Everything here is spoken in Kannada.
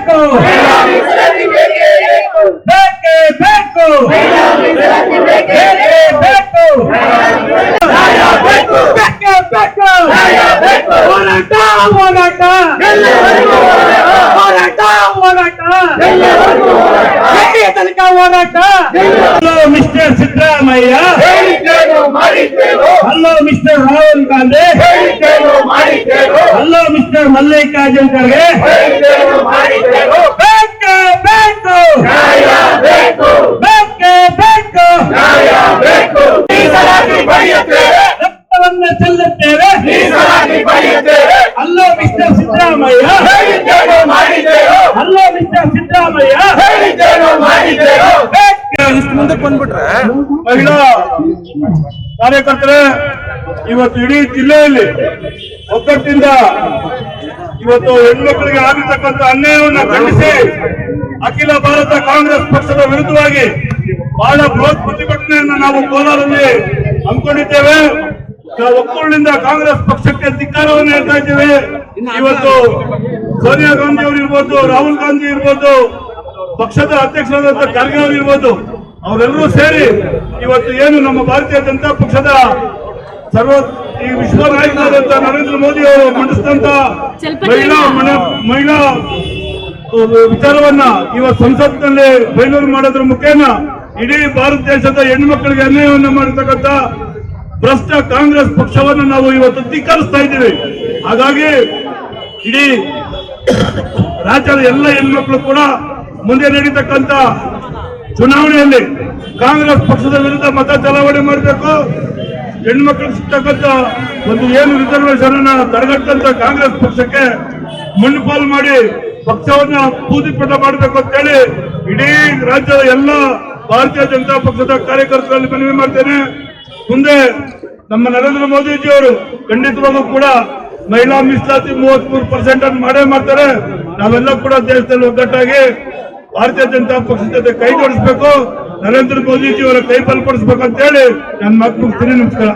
ಬೇಕು ಬೇಕೇ ಬೇಕು ಬೇಕೇ ಬೇಕು ಬೇಕೇ ಬೇಕು ಹೋರಾಟ ಹೋರಾಟ ಹೋರಾಟ ಹೋರಾಟ ಎಲ್ಲಿಯ ತನಕ ಹೋರಾಟ. Hello mister Siddaramaiah, hello mister Rahul Gandhi, hello mister Mallikarjun Kharge, ಬೇಕೇ ಬೇಕು ಬೇಕೇ ಬೇಕು ರಕ್ತವನ್ನು ಚೆಲ್ಲುತ್ತೇವೆ. Hello mister Siddaramaiah, hello mister Siddaramaiah, ಇಷ್ಟು ಮುಂದಕ್ಕೆ ಬಂದ್ಬಿಟ್ರೆ ಮಹಿಳಾ ಕಾರ್ಯಕರ್ತರೇ, ಇವತ್ತು ಇಡೀ ಜಿಲ್ಲೆಯಲ್ಲಿ ಒಗ್ಗಟ್ಟಿಂದ ಇವತ್ತು ಹೆಣ್ಮಕ್ಳಿಗೆ ಆಗಿರ್ತಕ್ಕಂಥ ಅನ್ಯಾಯವನ್ನು ಖಂಡಿಸಿ ಅಖಿಲ ಭಾರತ ಕಾಂಗ್ರೆಸ್ ಪಕ್ಷದ ವಿರುದ್ಧವಾಗಿ ಬಹಳ ಬೃಹತ್ ಪ್ರತಿಭಟನೆಯನ್ನು ನಾವು ಕೋಲಾರಲ್ಲಿ ಹಮ್ಮಿಕೊಂಡಿದ್ದೇವೆ. ಒಕ್ಕೂಟದಿಂದ ಕಾಂಗ್ರೆಸ್ ಪಕ್ಷಕ್ಕೆ ಧಿಕ್ಕಾರವನ್ನು ಹೇಳ್ತಾ ಇದ್ದೇವೆ. ಇವತ್ತು ಸೋನಿಯಾ ಗಾಂಧಿ ಅವರು ಇರ್ಬೋದು, ರಾಹುಲ್ ಗಾಂಧಿ ಇರ್ಬೋದು, ಪಕ್ಷದ ಅಧ್ಯಕ್ಷರಾದಂತ ಖರ್ಗೆ ಅವರು ಇರ್ಬೋದು, ಅವರೆಲ್ಲರೂ ಸೇರಿ ಇವತ್ತು ಏನು ನಮ್ಮ ಭಾರತೀಯ ಜನತಾ ಪಕ್ಷದ ಈ ವಿಶ್ವ ನಾಯಕರಾದಂತ ನರೇಂದ್ರ ಮೋದಿ ಅವರು ಮಂಡಿಸಿದಂತ ಮಹಿಳಾ ವಿಚಾರವನ್ನ ಇವತ್ತು ಸಂಸತ್ನಲ್ಲಿ ಬಯಲೂರು ಮಾಡೋದ್ರ ಮುಖೇನ ಇಡೀ ಭಾರತ ದೇಶದ ಹೆಣ್ಣು ಮಕ್ಕಳಿಗೆ ಅನ್ಯಾಯವನ್ನು ಮಾಡಿರ್ತಕ್ಕಂಥ ಭ್ರಷ್ಟ ಕಾಂಗ್ರೆಸ್ ಪಕ್ಷವನ್ನು ನಾವು ಇವತ್ತು ಧಿಕ್ಕರಿಸ್ತಾ ಇದ್ದೀವಿ. ಹಾಗಾಗಿ ಇಡೀ ರಾಜ್ಯದ ಎಲ್ಲ ಹೆಣ್ಮಕ್ಳು ಕೂಡ ಮುಂದೆ ನಡೀತಕ್ಕಂಥ ಚುನಾವಣೆಯಲ್ಲಿ ಕಾಂಗ್ರೆಸ್ ಪಕ್ಷದ ವಿರುದ್ಧ ಮತ ಚಲಾವಣೆ ಮಾಡಬೇಕು. ಹೆಣ್ಮಕ್ಳಿಗೆ ಸಿಗ್ತಕ್ಕಂಥ ಒಂದು ಏನು ರಿಸರ್ವೇಶನ್ ಅನ್ನ ತಡೆಗಟ್ಟಂತ ಕಾಂಗ್ರೆಸ್ ಪಕ್ಷಕ್ಕೆ ಮಣ್ಣುಪಾಲು ಮಾಡಿ ಪಕ್ಷವನ್ನ ಬೂದಿಪಟ ಮಾಡಬೇಕು ಅಂತ ಹೇಳಿ ಇಡೀ ರಾಜ್ಯದ ಎಲ್ಲ ಭಾರತೀಯ ಜನತಾ ಪಕ್ಷದ ಕಾರ್ಯಕರ್ತರಲ್ಲಿ ಮನವಿ ಮಾಡ್ತೇನೆ. ಮುಂದೆ ನಮ್ಮ ನರೇಂದ್ರ ಮೋದಿಜಿಯವರು ಖಂಡಿತವಾಗೂ ಕೂಡ ಮಹಿಳಾ ಮೀಸಲಾತಿ 33% ಅನ್ನು ಮಾಡೇ ಮಾಡ್ತಾರೆ. ನಾವೆಲ್ಲ ಕೂಡ ದೇಶದಲ್ಲಿ ಒಗ್ಗಟ್ಟಾಗಿ ಭಾರತೀಯ ಜನತಾ ಪಕ್ಷದ ಜೊತೆ ಕೈ ಜೋಡಿಸಬೇಕು, ನರೇಂದ್ರ ಮೋದಿಜಿಯವರ ಕೈ ಬಲಪಡಿಸಬೇಕು ಅಂತ ಹೇಳಿ ನನ್ನ ಮಾತು ಮುಗಿಸ್ತೀನಿ. ನಮಸ್ಕಾರ.